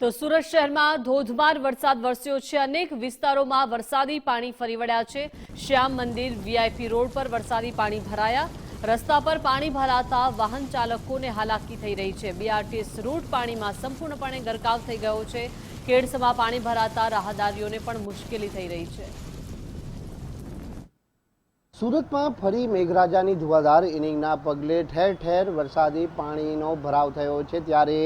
તો સુરત શહેરમાં ધોધમાર વરસાદ વરસ્યો છે। અનેક વિસ્તારોમાં વરસાદી પાણી ફરી વળ્યા છે। શ્યામ મંદિર વીઆઈપી રોડ પર વરસાદી પાણી ભરાયા। રસ્તા પર પાણી ભરાતા વાહન ચાલકોને હાલાકી થઈ રહી છે। બીઆરટીએસ રૂટ પાણીમાં સંપૂર્ણપણે ગરકાવ થઈ ગયો છે। કેડસમાં પાણી ભરાતા રાહદારીઓને પણ મુશ્કેલી થઈ રહી છે। સુરતમાં ફરી મેઘરાજાની ધુવાધાર ઇનિંગના પગલે ઠેર ઠેર વરસાદી પાણીનો ભરાવ થયો છે। ત્યારે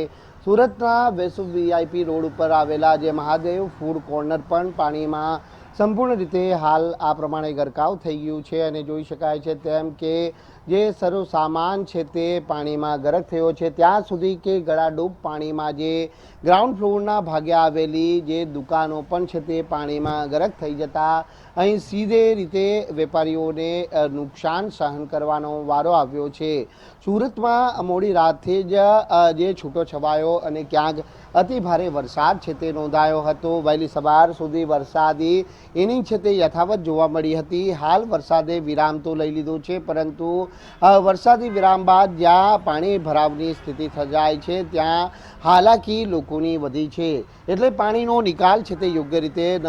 સુરતના વેસુ વીઆઈપી રોડ ઉપર આવેલા જે મહાદેવ ફૂડ કોર્નર પણ પાણીમાં સંપૂર્ણ રીતે હાલ આ પ્રમાણે ગરકાવ થઈ ગયું છે અને જોઈ શકાય છે તેમ કે જે સર્વ સામાન છે તે પાણીમાં ગરક થયો છે। ત્યાં સુધી કે ગળાડૂબ પાણીમાં જે ગ્રાઉન્ડ ફ્લોરના ભાગે આવેલી જે દુકાનો પણ છે તે પાણીમાં ગરક થઈ જતા અહીં સીધે રીતે વેપારીઓને નુકસાન સહન કરવાનો વારો આવ્યો છે। સુરતમાં મોડી રાતથી જ જે છૂટો છવાયો અને ક્યાંક અતિ ભારે વરસાદ છે તે નોંધાયો હતો। વહેલી સવાર સુધી વરસાદી ઇનિંગ છે તે યથાવત જોવા મળી હતી। હાલ વરસાદે વિરામ તો લઈ લીધો છે, પરંતુ વરસાદી વિરામ બાદ જ્યાં પાણી ભરાવની સ્થિતિ સર્જાય છે ત્યાં હાલાકી લોકોની વધી છે। એટલે પાણીનો નિકાલ છે તે યોગ્ય રીતે ન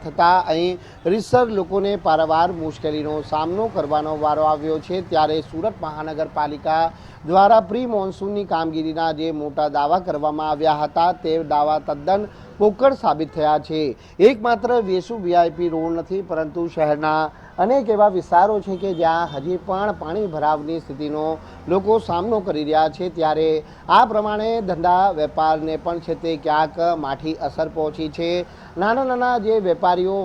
થતાં અહીં રીતસર લોકોને પારાવાર મુશ્કેલીનો સામનો કરવાનો વારો આવ્યો છે। ત્યારે સુરત મહાનગરપાલિકા દ્વારા પ્રી મોન્સૂનની કામગીરીના જે મોટા દાવા કરવામાં આવ્યા હતા તે દાવા તદ્દન પોકળ સાબિત થયા છે। એકમાત્ર વેસુ વીઆઈપી રોડ નથી, પરંતુ શહેરના અનેક એવા વિસ્તારો છે કે જ્યાં હજી પણ પાણી ભરાવની સ્થિતિનો લોકો સામનો કરી રહ્યા છે। ત્યારે આ પ્રમાણે ધંધા વેપારને પણ છે તે ક્યાંક માઠી અસર પહોંચી છે। નાના નાના જે વેપારીઓ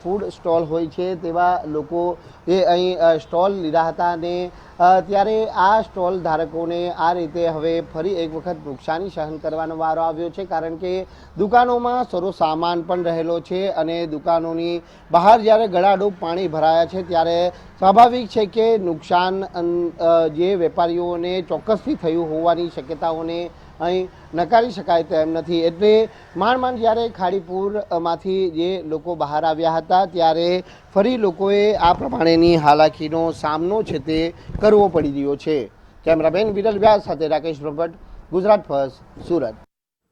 ફૂડ સ્ટોલ હોય છે તેવા લોકો એ અહીં સ્ટોલ લીધા હતા અને ત્યારે આ સ્ટોલ ધારકોને આ રીતે હવે ફરી એક વખત નુકસાની સહન કરવાનો વારો આવ્યો છે, કારણ કે દુકાનોમાં સરો સામાન પણ રહેલો છે અને દુકાનોની બહાર જ્યારે ગળાડૂબ પાણી ભરાયા છે ત્યારે સ્વાભાવિક છે કે નુકસાન જે વેપારીઓને ચોક્કસથી થયું હોવાની શક્યતાઓને અહીં નકારી શકાય તેમ નથી। એટલે માંડ જ્યારે ખાડીપુરમાંથી જે લોકો બહાર આવ્યા હતા ત્યારે ફરી લોકોએ આ પ્રમાણેની હાલાકીનો સામનો છે તે કરવો પડી રહ્યો છે। કેમેરામેન વિરલ વ્યાસ સાથે રાકેશ બ્રહ્મભટ્ટ, ગુજરાત ફર્સ્ટ, સુરત।